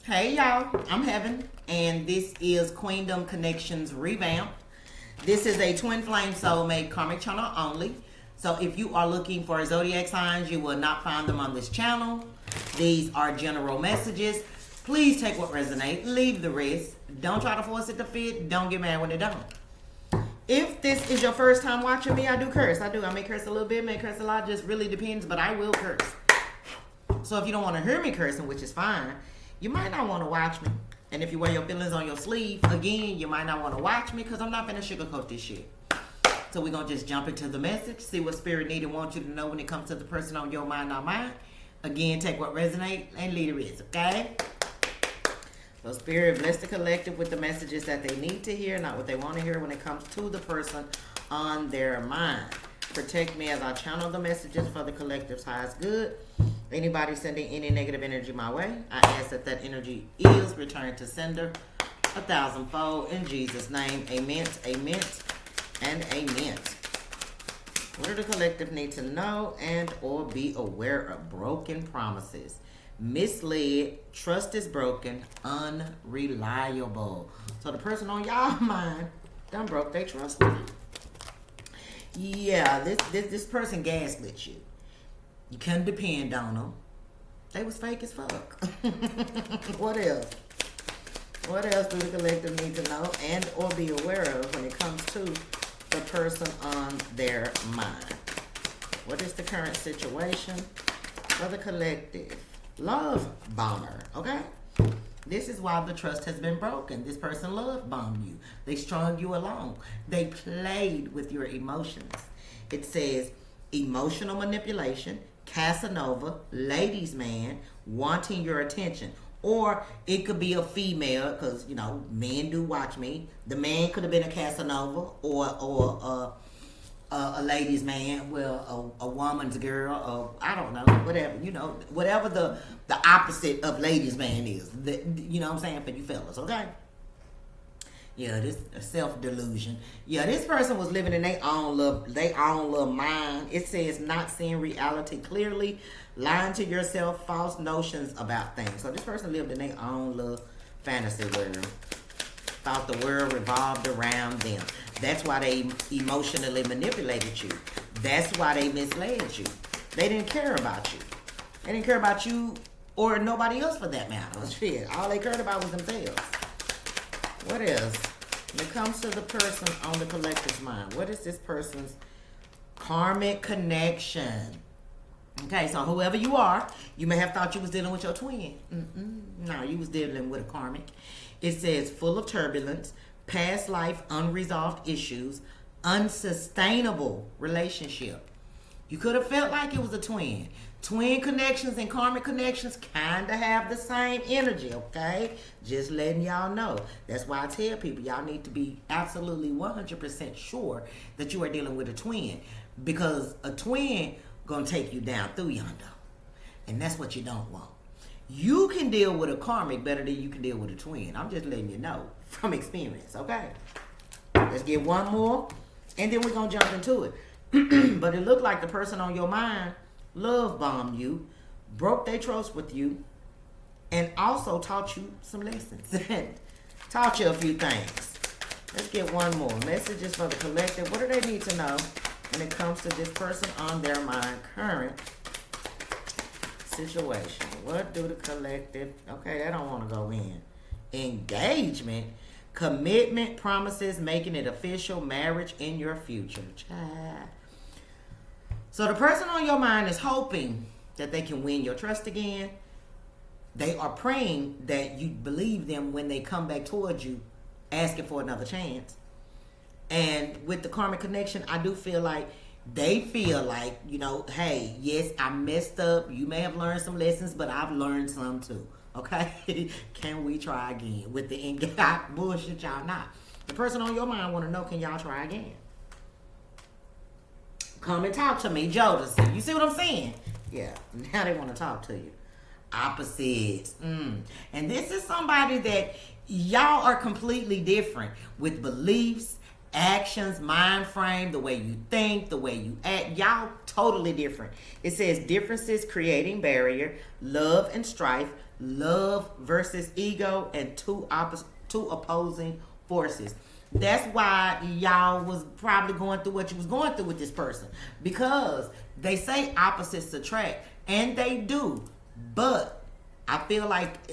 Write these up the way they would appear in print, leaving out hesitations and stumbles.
Hey y'all, I'm Heaven, and this is Queendom Connections Revamp. This is a twin flame soulmate karmic channel only. So if you are looking for zodiac signs, you will not find them on this channel. These are general messages. Please take what resonates, leave the rest. Don't try to force it to fit. Don't get mad when it don't. If this is your first time watching me, I do curse. I do. I may curse a little bit, may curse a lot. Just really depends, but I will curse. So if you don't want to hear me cursing, which is fine, you might not want to watch me. And if you wear your feelings on your sleeve, again, you might not want to watch me because I'm not going to sugarcoat this shit. So we're going to just jump into the message, see what Spirit need and want you to know when it comes to the person on your mind, not mine. Again, take what resonates and leave the rest, okay? So Spirit, bless the collective with the messages that they need to hear, not what they want to hear when it comes to the person on their mind. Protect me as I channel the messages for the collective's highest good. Anybody sending any negative energy my way, I ask that that energy is returned to sender 1,000-fold in Jesus' name. Amen, amen, and amen. What do the collective need to know and or be aware of? Broken promises, misled, trust is broken, unreliable. So the person on y'all mind done broke their trust with you. Yeah, this person gaslit you. You couldn't depend on them. They was fake as fuck. What else? What else do the collective need to know and or be aware of when it comes to the person on their mind? What is the current situation for the collective? Love bomber, okay? This is why the trust has been broken. This person love bombed you. They strung you along. They played with your emotions. It says emotional manipulation, Casanova, ladies' man, wanting your attention. Or it could be a female, because, you know, men do watch me. The man could have been a Casanova or a ladies' man, well, a woman's girl, or I don't know, whatever, you know, whatever the opposite of ladies' man is. You know what I'm saying, for you fellas, okay? Yeah, this self-delusion. Yeah, this person was living in their own little mind. It says not seeing reality clearly, lying to yourself, false notions about things. So this person lived in their own little fantasy world. Thought the world revolved around them. That's why they emotionally manipulated you. That's why they misled you. They didn't care about you. They didn't care about you or nobody else for that matter. Shit, all they cared about was themselves. What else? When it comes to the person on the collective's mind, what is this person's karmic connection? Okay, so whoever you are, you may have thought you was dealing with your twin. No, you was dealing with a karmic. It says full of turbulence, past life unresolved issues, unsustainable relationship. You could have felt like it was a twin. Twin connections and karmic connections kind of have the same energy, okay? Just letting y'all know. That's why I tell people y'all need to be absolutely 100% sure that you are dealing with a twin, because a twin gonna take you down through yonder, and that's what you don't want. You can deal with a karmic better than you can deal with a twin. I'm just letting you know from experience, okay? Let's get one more, and then we're gonna jump into it. But it looked like the person on your mind love bombed you, broke their trust with you, and also taught you some lessons. Taught you a few things. Let's get one more. Messages for the collective. What do they need to know when it comes to this person on their mind current situation? What do the collective... Okay, they don't want to go in. Engagement, commitment, promises, making it official, marriage in your future. Child. So the person on your mind is hoping that they can win your trust again. They are praying that you believe them when they come back towards you, asking for another chance. And with the karmic connection, I do feel like they feel like, you know, hey, yes, I messed up. You may have learned some lessons, but I've learned some too. Okay? Can we try again? With the bullshit, y'all not. The person on your mind want to know, can y'all try again? Come and talk to me, Jodeci. You see what I'm saying? Yeah, now they want to talk to you. Opposites. And this is somebody that y'all are completely different with beliefs, actions, mind frame, the way you think, the way you act. Y'all totally different. It says differences creating barrier, love and strife, love versus ego, and two opposing forces. That's why y'all was probably going through what you was going through with this person, because they say opposites attract, and they do. But I feel like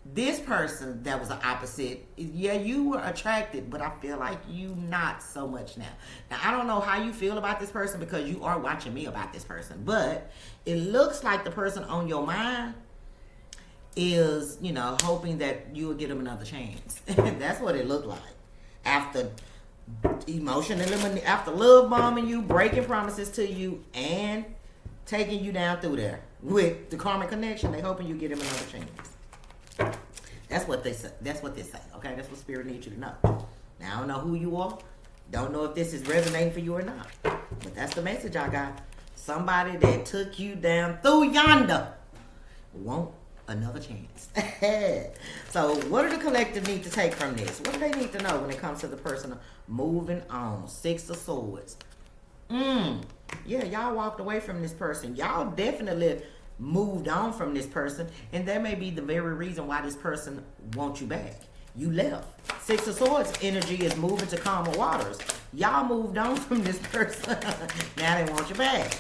this person that was the opposite, yeah, you were attracted, but I feel like you not so much now. Now, I don't know how you feel about this person because you are watching me about this person, but it looks like the person on your mind is, you know, hoping that you will give them another chance. That's what it looked like. After after love bombing you, breaking promises to you, and taking you down through there with the karmic connection, they hoping you give them another chance. That's what they say. That's what they say. Okay, that's what Spirit needs you to know. Now I don't know who you are. Don't know if this is resonating for you or not. But that's the message I got. Somebody that took you down through yonder want another chance. So what do the collective need to take from this? What do they need to know when it comes to the person moving on? 6 of Swords. Yeah, y'all walked away from this person. Y'all definitely moved on from this person, and that may be the very reason why this person wants you back. You left. 6 of Swords energy is moving to calmer waters. Y'all moved on from this person. Now they want you back.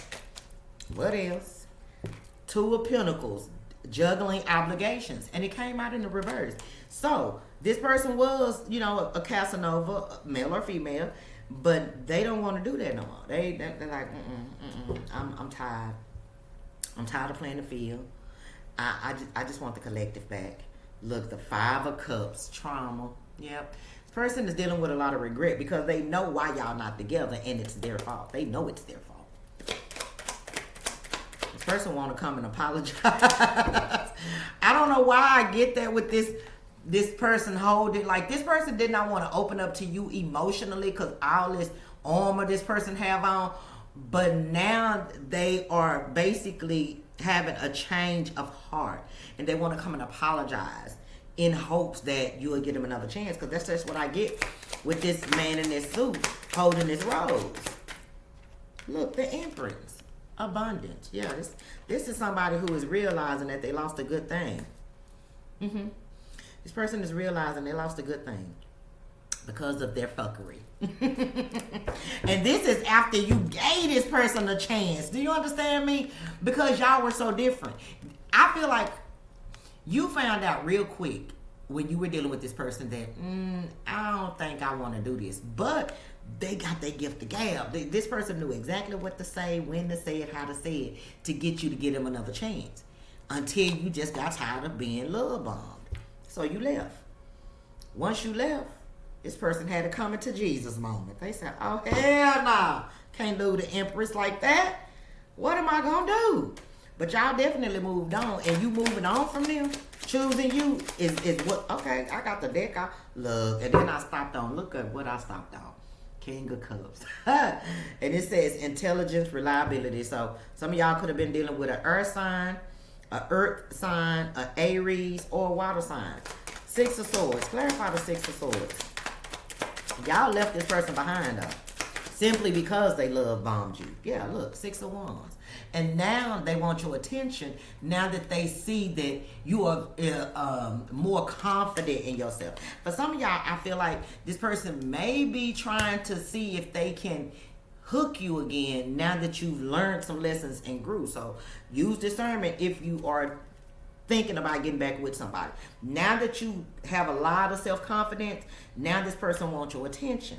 What else? 2 of Pentacles, juggling obligations, and it came out in the reverse. So this person was, you know, a Casanova, male or female, but they don't want to do that no more. They're like, I'm tired. I'm tired of playing the field. I just want the collective back. Look, the 5 of Cups, trauma. Yep. This person is dealing with a lot of regret because they know why y'all not together, and it's their fault. They know it's their fault. This person want to come and apologize. I don't know why I get that with this person holding. Like, this person did not want to open up to you emotionally because all this armor this person have on. But now they are basically having a change of heart, and they want to come and apologize in hopes that you will give them another chance, because that's just what I get with this man in this suit holding this rose. Look, the Empress, abundance. Yeah, this is somebody who is realizing that they lost a good thing. This person is realizing they lost a good thing because of their fuckery. And this is after you gave this person a chance. Do you understand me? Because y'all were so different. I feel like you found out real quick when you were dealing with this person that I don't think I want to do this. But they got their gift of gab. This person knew exactly what to say, when to say it, how to say it, to get you to give them another chance. Until you just got tired of being love bombed. So you left. Once you left, this person had a coming to Jesus moment. They said, oh, hell no. Can't do the Empress like that. What am I going to do? But y'all definitely moved on. And you moving on from them, choosing you is what, okay, I got the deck. Look, and then I stopped on. Look at what I stopped on. King of Cups. And it says intelligence, reliability. So some of y'all could have been dealing with an earth sign, an earth sign, an Aries, or a water sign. 6 of Swords. Clarify the 6 of Swords. Y'all left this person behind though, simply because they love bombed you. Yeah, look, 6 of Wands. And now they want your attention now that they see that you are more confident in yourself. For some of y'all, I feel like this person may be trying to see if they can hook you again now that you've learned some lessons and grew. So use discernment if you are thinking about getting back with somebody. Now that you have a lot of self-confidence, now this person wants your attention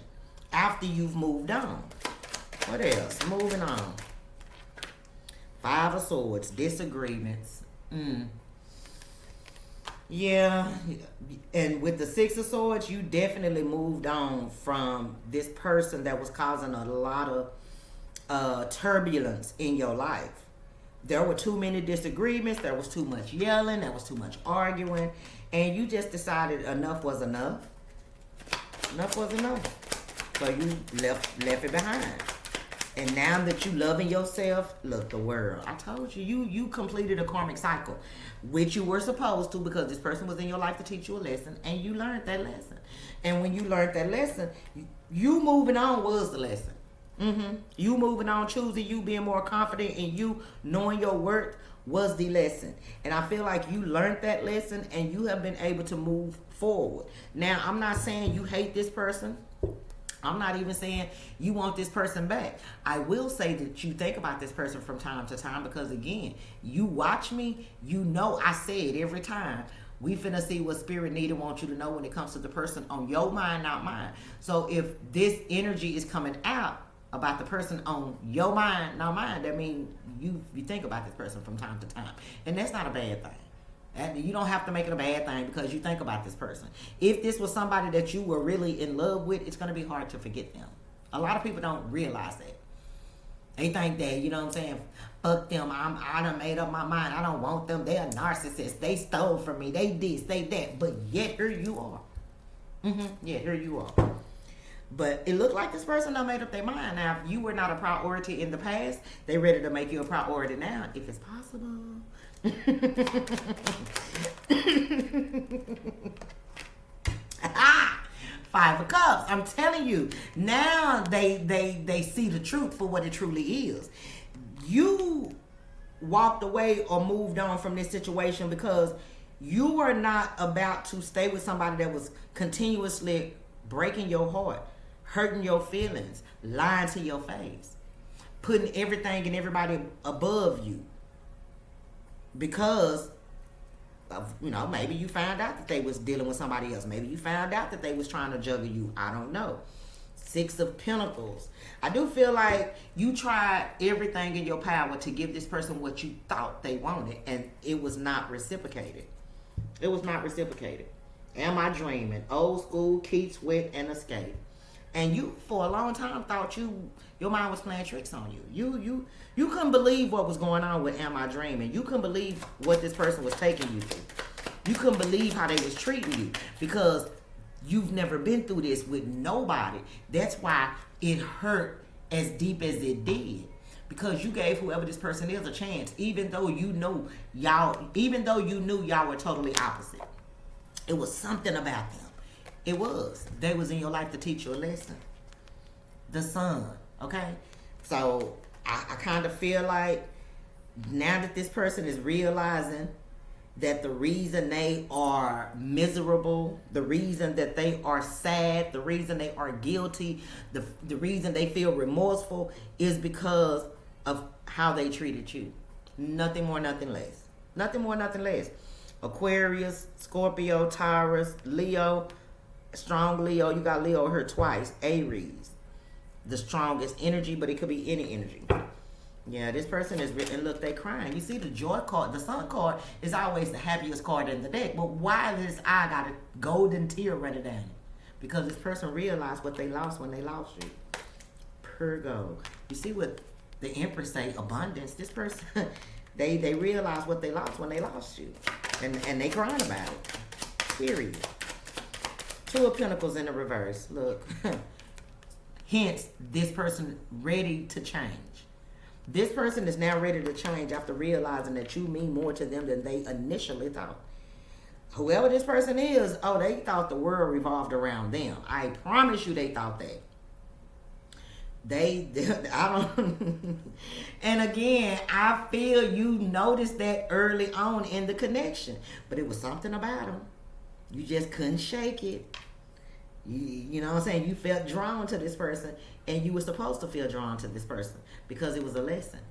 after you've moved on. What else? Moving on. 5 of Swords, disagreements. Yeah, and with the 6 of Swords, you definitely moved on from this person that was causing a lot of turbulence in your life. There were too many disagreements. There was too much yelling. There was too much arguing. And you just decided enough was enough. Enough was enough. So you left it behind. And now that you loving yourself, look, the world. I told you, you completed a karmic cycle, which you were supposed to, because this person was in your life to teach you a lesson, and you learned that lesson. And when you learned that lesson, you moving on was the lesson. You moving on, choosing you, being more confident in you, knowing your worth was the lesson. And I feel like you learned that lesson and you have been able to move forward. Now, I'm not saying you hate this person. I'm not even saying you want this person back. I will say that you think about this person from time to time because, again, you watch me, you know I say it every time. We finna see what spirit need and want you to know when it comes to the person on your mind, not mine. So if this energy is coming out about the person on your mind, not mine, that means you think about this person from time to time. And that's not a bad thing. And you don't have to make it a bad thing because you think about this person. If this was somebody that you were really in love with, it's going to be hard to forget them. A lot of people don't realize that. They think that, you know what I'm saying, fuck them, I done made up my mind, I don't want them, they're narcissists, they stole from me, they this, they that, but yet here you are. Yeah, here you are. But it looked like this person done made up their mind. Now, if you were not a priority in the past, they ready to make you a priority now, if it's possible. Five of Cups. I'm telling you, now they see the truth for what it truly is. You walked away or moved on from this situation because you were not about to stay with somebody that was continuously breaking your heart, hurting your feelings, lying to your face, putting everything and everybody above you. Because of, you know, maybe you found out that they was dealing with somebody else. Maybe you found out that they was trying to juggle you. I don't know. Six of Pentacles. I do feel like you tried everything in your power to give this person what you thought they wanted, and it was not reciprocated. It was not reciprocated. Am I dreaming? Old school, keep sweat, and escape. And you, for a long time, thought your mind was playing tricks on you. You couldn't believe what was going on with Am I Dreaming. You couldn't believe what this person was taking you through. You couldn't believe how they was treating you because you've never been through this with nobody. That's why it hurt as deep as it did. Because you gave whoever this person is a chance, even though you knew y'all were totally opposite. It was something about them. It was. They was in your life to teach you a lesson. The sun, okay? So I kind of feel like now that this person is realizing that the reason they are miserable, the reason that they are sad, the reason they are guilty, the reason they feel remorseful is because of how they treated you. Nothing more, nothing less. Nothing more, nothing less. Aquarius, Scorpio, Taurus, Leo, strong Leo. You got Leo here twice. Aries, the strongest energy, but it could be any energy. Yeah, this person is, and look, they crying. You see the joy card, the sun card is always the happiest card in the deck. But why this eye got a golden tear running down it? Because this person realized what they lost when they lost you. Purgo. You see what the Empress say? Abundance. This person, they realized what they lost when they lost you, and they crying about it. Period. Two of Pentacles in the reverse. Look. Hence, this person ready to change. This person is now ready to change after realizing that you mean more to them than they initially thought. Whoever this person is, oh, they thought the world revolved around them. I promise you they thought that. I don't. And again, I feel you noticed that early on in the connection. But it was something about them. You just couldn't shake it. You know what I'm saying? You felt drawn to this person, and you were supposed to feel drawn to this person because it was a lesson.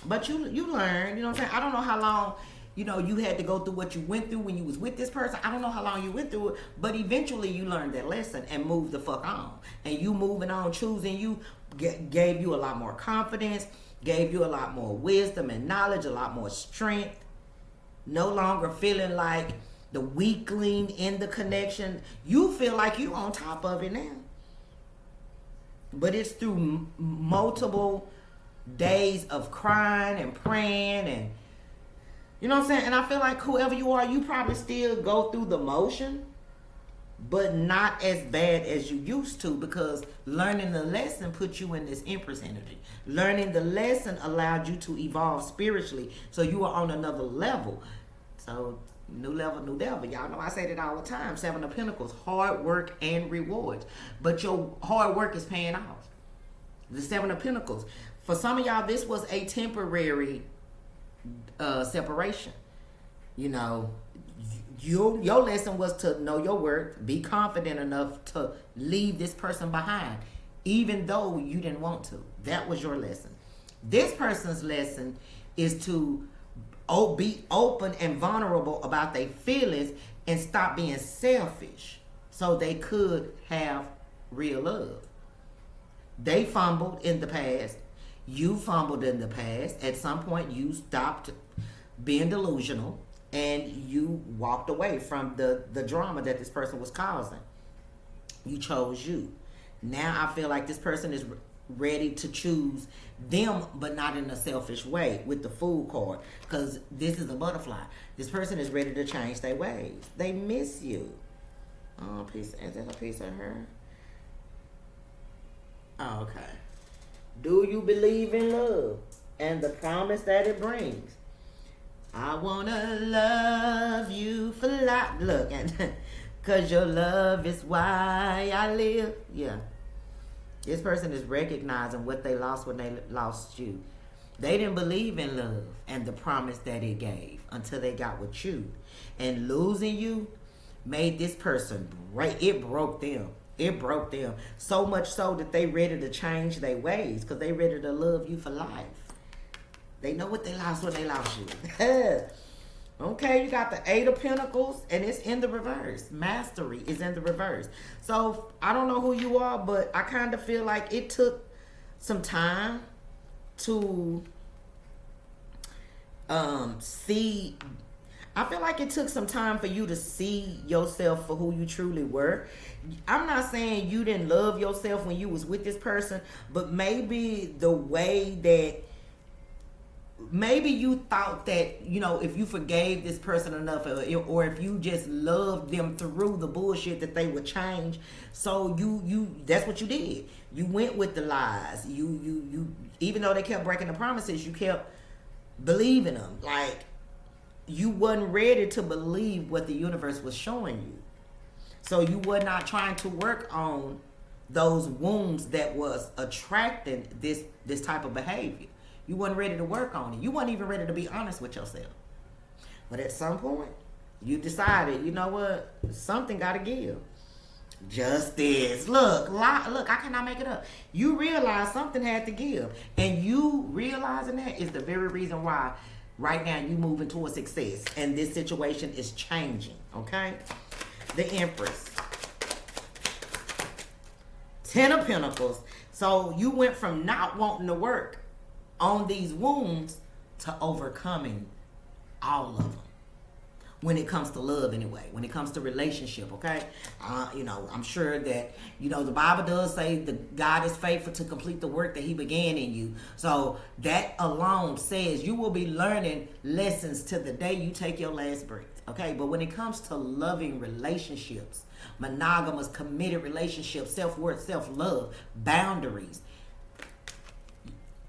But you learned, you know what I'm saying? I don't know how long, you had to go through what you went through when you was with this person. I don't know how long you went through it, but eventually you learned that lesson and moved the fuck on. And you moving on, choosing you, gave you a lot more confidence, gave you a lot more wisdom and knowledge, a lot more strength. No longer feeling like the weakling in the connection. You feel like you on top of it now. But it's through multiple days of crying and praying and, you know what I'm saying? And I feel like whoever you are, you probably still go through the motion, but not as bad as you used to, because learning the lesson put you in this Empress energy. Learning the lesson allowed you to evolve spiritually, so you are on another level. So new level, new devil. Y'all know I say that all the time. Seven of Pentacles, hard work and rewards. But your hard work is paying off. The Seven of Pentacles. For some of y'all, this was a temporary separation. You know, your lesson was to know your worth, be confident enough to leave this person behind, even though you didn't want to. That was your lesson. This person's lesson is to be open and vulnerable about their feelings and stop being selfish so they could have real love. They fumbled in the past. You fumbled in the past. At some point, you stopped being delusional and you walked away from the drama that this person was causing. You chose you. Now I feel like this person is ready to choose them, but not in a selfish way with the Fool card, because this is a butterfly. This person is ready to change their ways. They miss you. Oh, is that a piece of her? Oh, okay. Do you believe in love and the promise that it brings? I wanna love you for life. Look, and cause your love is why I live. Yeah. This person is recognizing what they lost when they lost you. They didn't believe in love and the promise that it gave until they got with you. And losing you made this person break. It broke them. It broke them. So much so that they ready to change their ways because they ready to love you for life. They know what they lost when they lost you. Okay, you got the Eight of Pentacles, and it's in the reverse. Mastery is in the reverse. So, I don't know who you are, but I kind of feel like it took some time to see. I feel like it took some time for you to see yourself for who you truly were. I'm not saying you didn't love yourself when you was with this person, but maybe the way that maybe you thought that, you know, if you forgave this person enough, or if you just loved them through the bullshit, that they would change. So you that's what you did. You went with the lies. You even though they kept breaking the promises, you kept believing them. Like, you wasn't ready to believe what the universe was showing you. So you were not trying to work on those wounds that was attracting this type of behavior. You wasn't ready to work on it. You wasn't even ready to be honest with yourself. But at some point, you decided, you know what? Something got to give. Justice. Look, I cannot make it up. You realize something had to give. And you realizing that is the very reason why right now you moving towards success. And this situation is changing, okay? The Empress. 10 of Pentacles. So you went from not wanting to work on these wounds to overcoming all of them. When it comes to love, anyway. When it comes to relationship, okay? You know, I'm sure that, you know, the Bible does say that God is faithful to complete the work that he began in you. So that alone says you will be learning lessons to the day you take your last breath, okay? But when it comes to loving relationships, monogamous, committed relationships, self-worth, self-love, boundaries,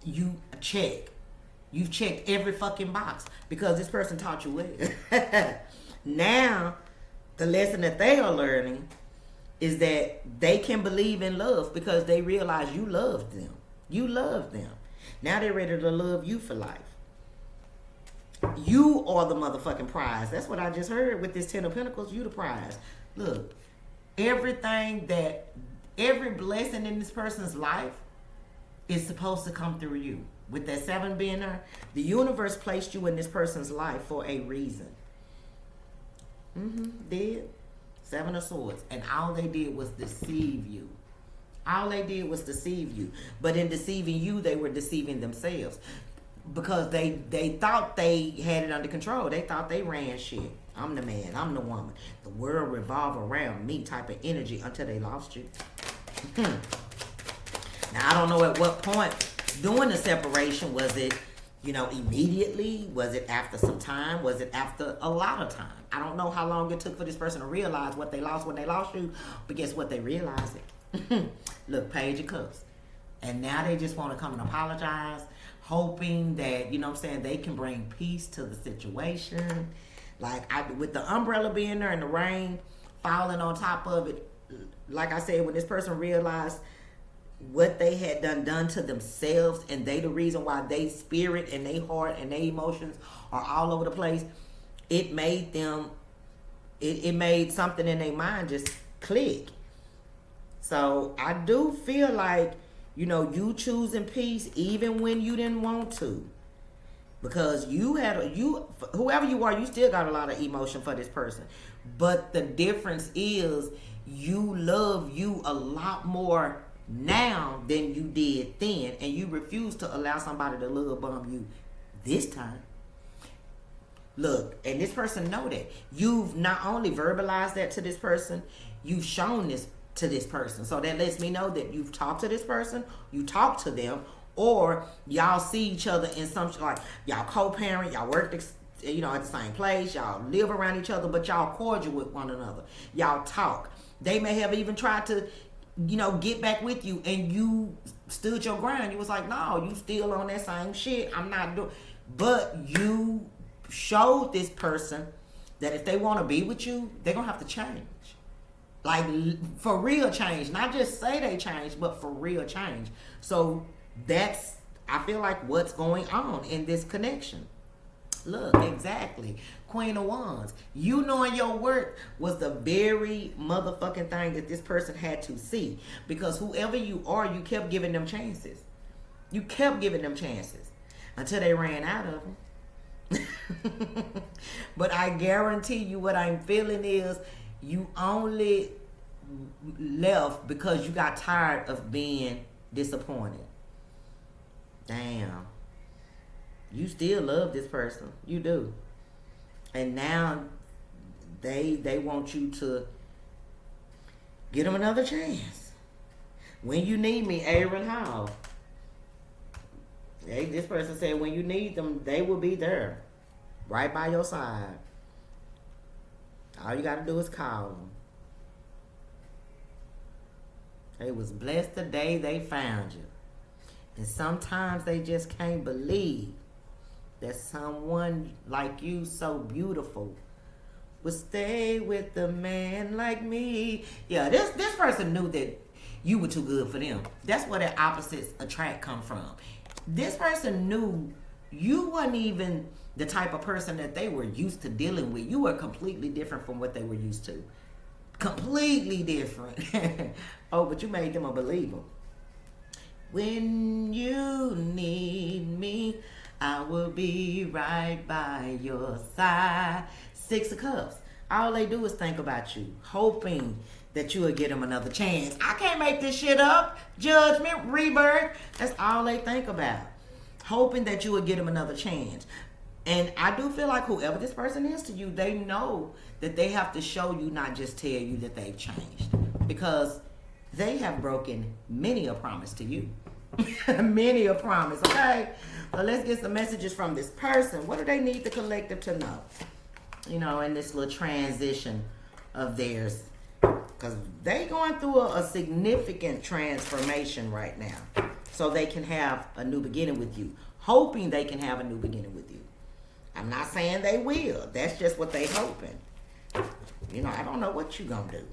you check. You've checked every fucking box because this person taught you well. Now, the lesson that they are learning is that they can believe in love because they realize you loved them. You loved them. Now they're ready to love you for life. You are the motherfucking prize. That's what I just heard with this 10 of Pentacles. You the prize. Look, every blessing in this person's life is supposed to come through you. With that 7 being there, the universe placed you in this person's life for a reason. Did 7 of Swords, and all they did was deceive you. All they did was deceive you. But in deceiving you, they were deceiving themselves because they thought they had it under control. They thought they ran shit. I'm the man. I'm the woman. The world revolve around me type of energy until they lost you. Now, I don't know at what point during the separation, was it, you know, immediately? Was it after some time? Was it after a lot of time? I don't know how long it took for this person to realize what they lost when they lost you, but guess what? They realized it. Look, Page of Cups. And now they just want to come and apologize, hoping that, you know what I'm saying, they can bring peace to the situation. Like, with the umbrella being there and the rain falling on top of it, like I said, when this person realized what they had done to themselves, and they the reason why they spirit and they heart and they emotions are all over the place. It made them, it made something in their mind just click. So I do feel like, you know, you choosing peace even when you didn't want to. Because you had whoever you are, you still got a lot of emotion for this person. But the difference is you love you a lot more now than you did then, and you refuse to allow somebody to love bomb you this time. Look, and this person know that. You've not only verbalized that to this person, you've shown this to this person. So that lets me know that you've talked to this person, you talk to them, or y'all see each other in some, like y'all co-parent, y'all work, you know, at the same place, y'all live around each other, but y'all cordial with one another. Y'all talk. They may have even tried to, you know, get back with you, and you stood your ground. You was like, no, you still on that same shit. I'm not doing. But you showed this person that if they want to be with you, they're gonna have to change. Like, for real change. Not just say they change, but for real change. So that's, I feel like, what's going on in this connection. Look, exactly. Queen of Wands. You knowing your worth was the very motherfucking thing that this person had to see. Because whoever you are, you kept giving them chances. You kept giving them chances until they ran out of them. But I guarantee you, what I'm feeling is you only left because you got tired of being disappointed. Damn. You still love this person. You do. And now they want you to get them another chance. When you need me, Aaron Hall. This person said when you need them, they will be there. Right by your side. All you got to do is call them. They was blessed the day they found you. And sometimes they just can't believe that someone like you, so beautiful, would stay with a man like me. Yeah, this person knew that you were too good for them. That's where that opposites attract come from. This person knew you wasn't even the type of person that they were used to dealing with. You were completely different from what they were used to. Completely different. Oh, but you made them a believer. When you need me, I will be right by your side. 6 of Cups. All they do is think about you, hoping that you will get them another chance. I can't make this shit up. Judgment, rebirth. That's all they think about. Hoping that you will get them another chance. And I do feel like whoever this person is to you, they know that they have to show you, not just tell you that they've changed. Because they have broken many a promise to you. Many a promise, okay? So let's get some messages from this person. What do they need the collective to know? You know, in this little transition of theirs. Because they going through a significant transformation right now. So they can have a new beginning with you. Hoping they can have a new beginning with you. I'm not saying they will. That's just what they hoping. You know, I don't know what you gonna do.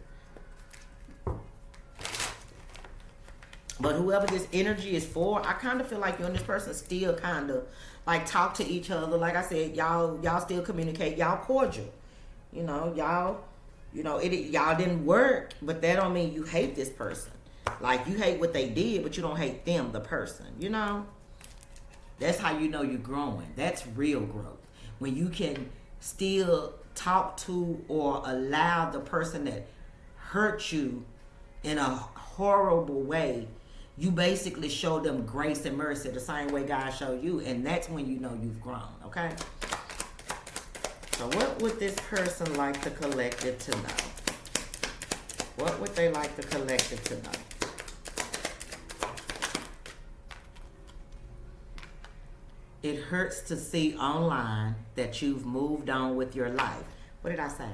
But whoever this energy is for, I kind of feel like you and this person still kind of like talk to each other. Like I said, y'all still communicate. Y'all cordial. You know, y'all didn't work, but that don't mean you hate this person. Like, you hate what they did, but you don't hate them, the person. You know? That's how you know you're growing. That's real growth. When you can still talk to or allow the person that hurt you in a horrible way, you basically show them grace and mercy the same way God showed you, and that's when you know you've grown, okay? So what would this person like the collective to know? What would they like the collective to know? It hurts to see online that you've moved on with your life. What did I say?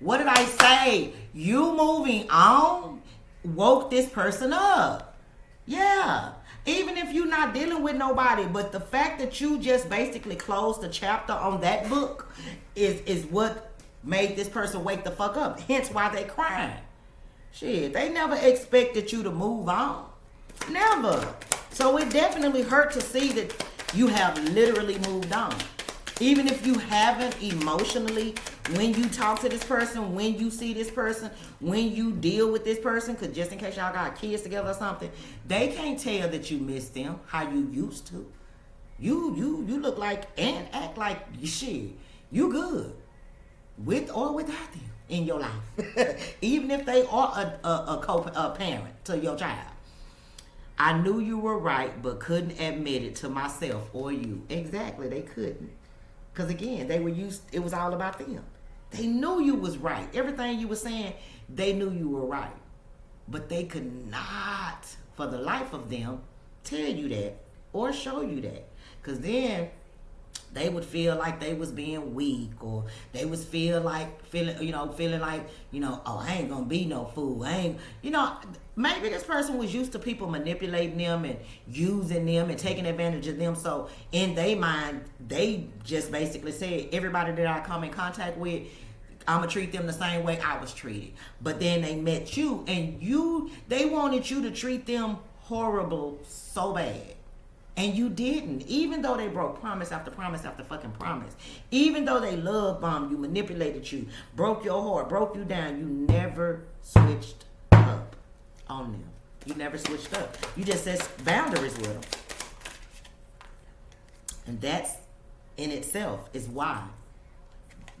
What did I say? You moving on woke this person up. Yeah. Even if you're not dealing with nobody, but the fact that you just basically closed the chapter on that book is what made this person wake the fuck up. Hence why they crying. Shit, they never expected you to move on. Never. So it definitely hurt to see that you have literally moved on. Even if you haven't emotionally, when you talk to this person, when you see this person, when you deal with this person, because just in case y'all got kids together or something, they can't tell that you miss them how you used to. You look like and act like shit. You good with or without them in your life, even if they are a parent to your child. I knew you were right, but couldn't admit it to myself or you. Exactly, they couldn't, because again, they were used. It was all about them. They knew you was right. Everything you were saying, they knew you were right, but they could not, for the life of them, tell you that or show you that. Because then they would feel like they was being weak, or they was feeling like, oh, I ain't gonna be no fool. Maybe this person was used to people manipulating them and using them and taking advantage of them. So in their mind, they just basically said, everybody that I come in contact with, I'm gonna treat them the same way I was treated. But then they met you, and they wanted you to treat them horrible so bad. And you didn't, even though they broke promise after promise after fucking promise. Even though they love bombed you, manipulated you, broke your heart, broke you down, you never switched up on them. You never switched up. You just set boundaries with them. And that's in itself is why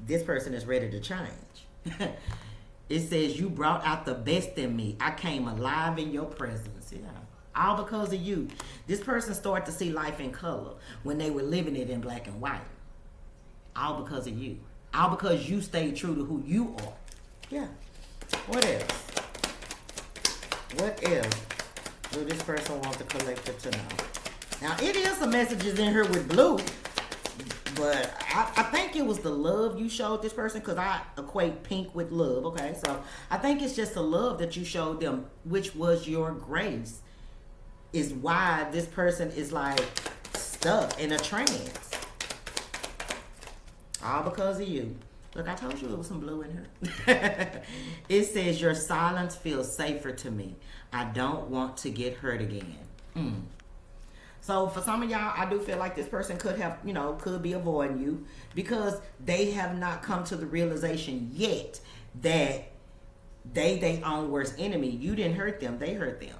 this person is ready to change. It says, you brought out the best in me. I came alive in your presence. Yeah. All because of you. This person started to see life in color when they were living it in black and white. All because of you. All because you stayed true to who you are. Yeah. What else? What else do this person want the collector to know? Now, it is some messages in here with blue, but I think it was the love you showed this person, because I equate pink with love, okay? So I think it's just the love that you showed them, which was your grace, is why this person is like stuck in a trance. All because of you. Look, I told you it was some blue in here. It says, your silence feels safer to me. I don't want to get hurt again. So for some of y'all, I do feel like this person could be avoiding you, because they have not come to the realization yet that they their own worst enemy. You didn't hurt them, they hurt them.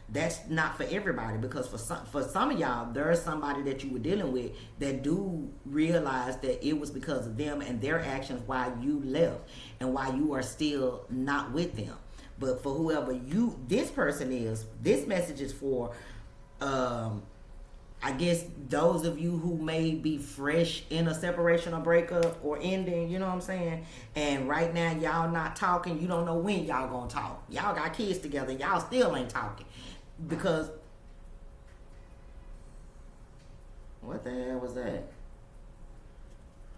That's not for everybody, because for some of y'all, there's somebody that you were dealing with that do realize that it was because of them and their actions why you left and why you are still not with them. But for whoever this person is, this message is for, I guess, those of you who may be fresh in a separation or breakup or ending, you know what I'm saying? And right now, y'all not talking. You don't know when y'all gonna talk. Y'all got kids together. Y'all still ain't talking. Because, what the hell was that?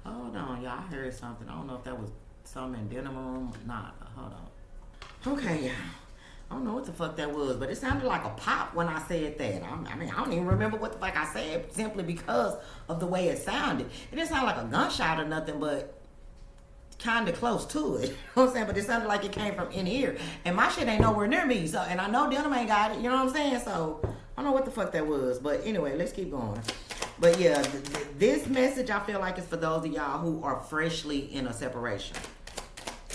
Hold on, y'all. I heard something. I don't know if that was something in dinner room or not. Hold on. Okay, y'all. I don't know what the fuck that was, but it sounded like a pop when I said that. I don't even remember what the fuck I said, simply because of the way it sounded. It didn't sound like a gunshot or nothing, but kind of close to it. You know what I'm saying? But it sounded like it came from in here. And my shit ain't nowhere near me. So, and I know Denim ain't got it. You know what I'm saying? So, I don't know what the fuck that was. But anyway, let's keep going. But yeah, this message I feel like is for those of y'all who are freshly in a separation.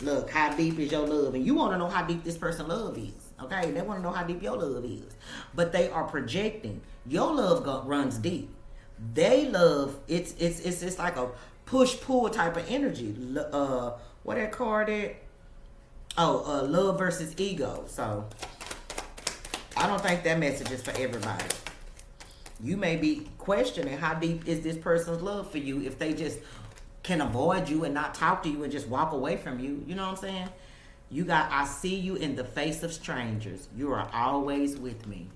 Look, how deep is your love? And you want to know how deep this person's love is. Okay? They want to know how deep your love is. But they are projecting. Your love runs deep. They love, it's like a push-pull type of energy. What that card is? Love versus ego. So, I don't think that message is for everybody. You may be questioning how deep is this person's love for you if they just can avoid you and not talk to you and just walk away from you. You know what I'm saying? I see you in the face of strangers. You are always with me.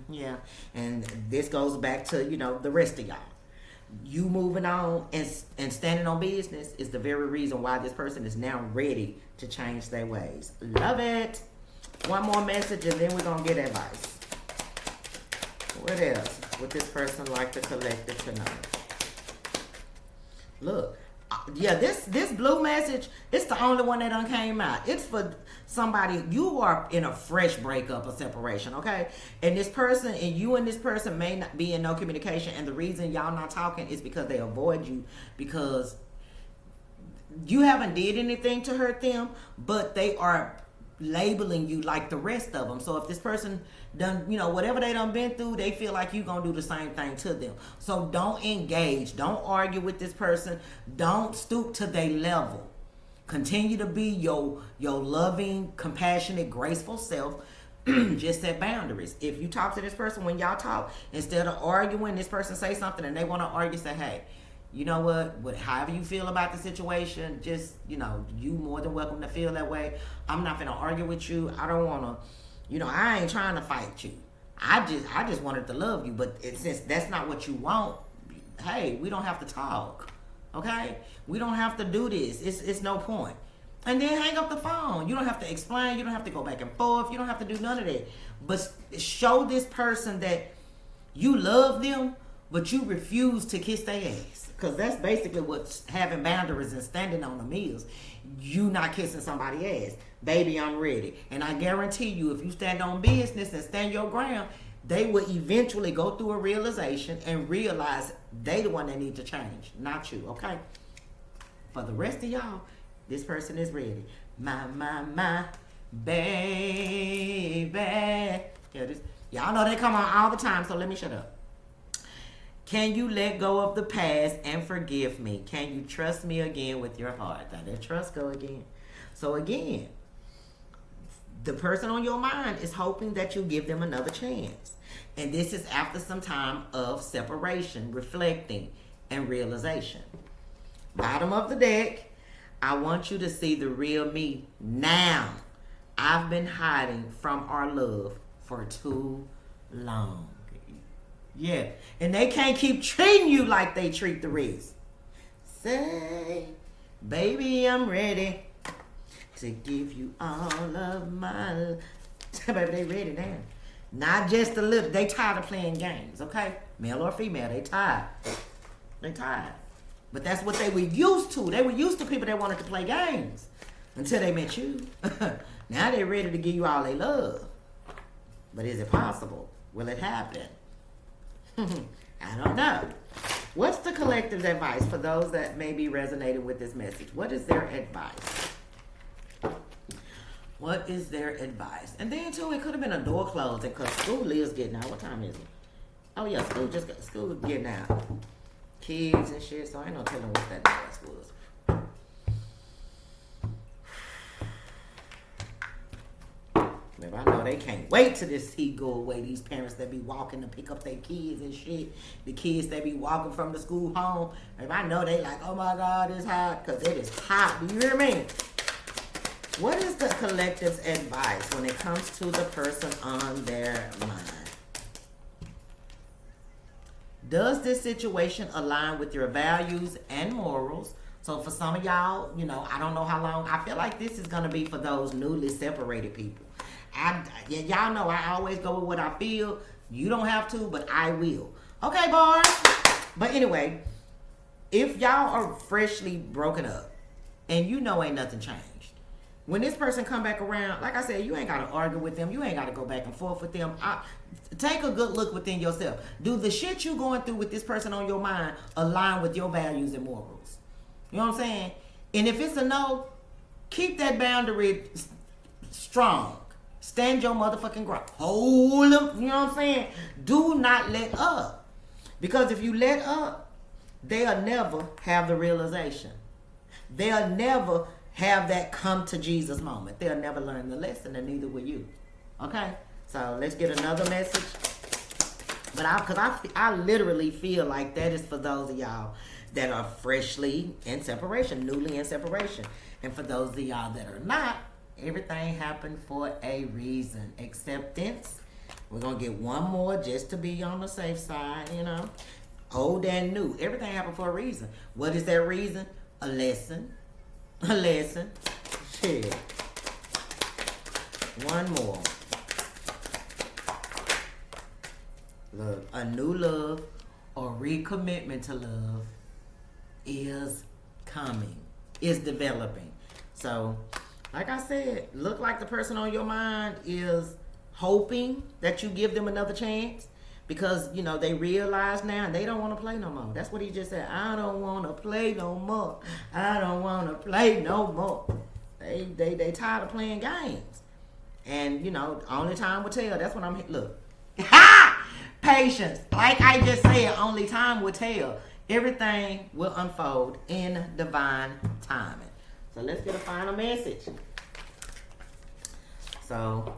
Yeah. And this goes back to, the rest of y'all. You moving on and standing on business is the very reason why this person is now ready to change their ways. Love it. One more message and then we're going to get advice. What else would this person like the collective to know? Look, Yeah, this blue message, it's the only one that done came out. It's for somebody, you are in a fresh breakup or separation, okay? And this person, and you and this person may not be in no communication, and the reason y'all not talking is because they avoid you, because you haven't did anything to hurt them, but they are labeling you like the rest of them. So if this person done, whatever they done been through, they feel like you gonna do the same thing to them. So don't engage, don't argue with this person, don't stoop to their level. Continue to be your loving, compassionate, graceful self. Just set boundaries. If you talk to this person, when y'all talk, instead of arguing, this person say something and they want to argue, say, hey, you know what, however you feel about the situation, just, you more than welcome to feel that way. I'm not gonna argue with you. I don't want to, I ain't trying to fight you. I just wanted to love you. But since that's not what you want, hey, we don't have to talk. Okay? We don't have to do this. It's no point. And then hang up the phone. You don't have to explain. You don't have to go back and forth. You don't have to do none of that. But show this person that you love them, but you refuse to kiss their ass. Because that's basically what having boundaries and standing on them is. You not kissing somebody's ass. Baby, I'm ready. And I guarantee you, if you stand on business and stand your ground, they will eventually go through a realization and realize they the one that need to change, not you, okay? For the rest of y'all, this person is ready. My, baby. Yeah, y'all know they come on all the time, so let me shut up. Can you let go of the past and forgive me? Can you trust me again with your heart? Now, that trust go again. So again, the person on your mind is hoping that you give them another chance. And this is after some time of separation, reflecting, and realization. Bottom of the deck, I want you to see the real me now. I've been hiding from our love for too long. Yeah, and they can't keep treating you like they treat the rest. Say, baby, I'm ready to give you all of my love. Baby, they ready now. Not just a little. They tired of playing games, okay? Male or female, they tired. They tired. But that's what they were used to. They were used to people that wanted to play games until they met you. Now they're ready to give you all they love. But is it possible? Will it happen? I don't know. What's the collective's advice for those that may be resonating with this message? What is their advice? What is their advice? And then too, it could have been a door closing because school is getting out. What time is it? Oh yeah, school getting out. Kids and shit, so I ain't no telling what that noise was. Maybe I know they can't wait till this heat go away. These parents that be walking to pick up their kids and shit. The kids that be walking from the school home. Maybe I know they like, oh my God, it's hot. Because it is hot. Do you hear me? What is the collective's advice when it comes to the person on their mind? Does this situation align with your values and morals? So for some of y'all, I don't know how long. I feel like this is going to be for those newly separated people. Y'all know I always go with what I feel. You don't have to, but I will. Okay, bars. But anyway, if y'all are freshly broken up and ain't nothing changed, when this person come back around, like I said, you ain't got to argue with them. You ain't got to go back and forth with them. Take a good look within yourself. Do the shit you going through with this person on your mind align with your values and morals? You know what I'm saying? And if it's a no, keep that boundary strong. Stand your motherfucking ground. Hold them. You know what I'm saying? Do not let up. Because if you let up, they'll never have the realization. They'll never have that come to Jesus moment. They'll never learn the lesson, and neither will you. Okay? So let's get another message. But I literally feel like that is for those of y'all that are freshly in separation, newly in separation. And for those of y'all that are not, everything happened for a reason. Acceptance. We're going to get one more just to be on the safe side, Old and new. Everything happened for a reason. What is that reason? A lesson. A lesson. Shit. One more. Look, a new love or recommitment to love is coming. It's developing. So, like I said, look like the person on your mind is hoping that you give them another chance. Because, you know, they realize now and they don't want to play no more. That's what he just said. I don't want to play no more. I don't want to play no more. They tired of playing games. And, you know, only time will tell. That's what I'm... Look. Patience. Like I just said, only time will tell. Everything will unfold in divine timing. So let's get a final message. So,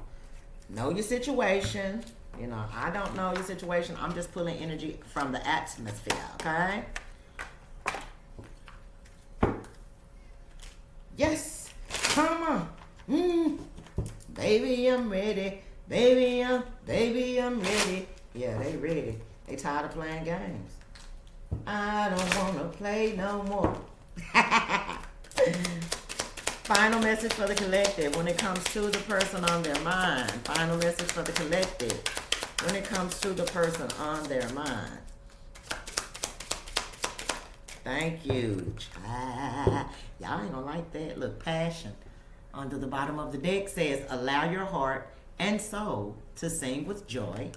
know your situation. You know, I don't know your situation. I'm just pulling energy from the atmosphere, okay? Yes. Come on. Baby, I'm ready. Baby, I'm ready. Yeah, they ready. They tired of playing games. I don't want to play no more. Final message for the collective when it comes to the person on their mind. Final message for the collective when it comes to the person on their mind. Thank you. Y'all ain't gonna like that. Look, passion. Under the bottom of the deck says, allow your heart and soul to sing with joy.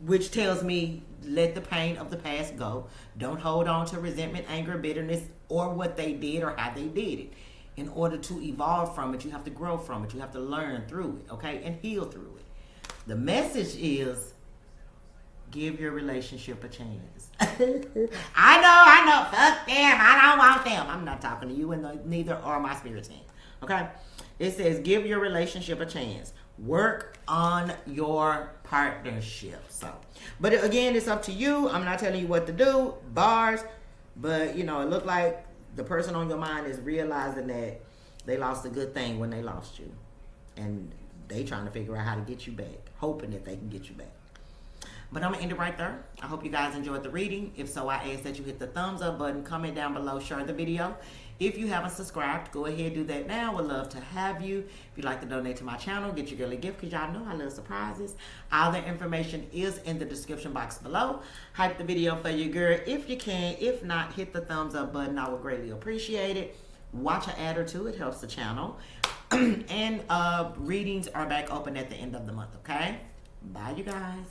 Which tells me, let the pain of the past go. Don't hold on to resentment, anger, bitterness, or what they did or how they did it. In order to evolve from it, you have to grow from it. You have to learn through it, okay? And heal through it. The message is, give your relationship a chance. I know. Fuck them. I don't want them. I'm not talking to you, and neither are my spirit team, okay? It says, give your relationship a chance. Work on your partnership. So, but again, it's up to you. I'm not telling you what to do. Bars. But, you know, it looked like the person on your mind is realizing that they lost a good thing when they lost you. And they trying to figure out how to get you back. Hoping that they can get you back. But I'm going to end it right there. I hope you guys enjoyed the reading. If so, I ask that you hit the thumbs up button, comment down below, share the video. If you haven't subscribed, go ahead, do that now. Would love to have you. If you'd like to donate to my channel, get your girl a gift, because y'all know I love surprises. All the information is in the description box below. Hype the video for your girl if you can. If not, hit the thumbs up button. I would greatly appreciate it. Watch an ad or two. It helps the channel. And readings are back open at the end of the month, okay? Bye, you guys.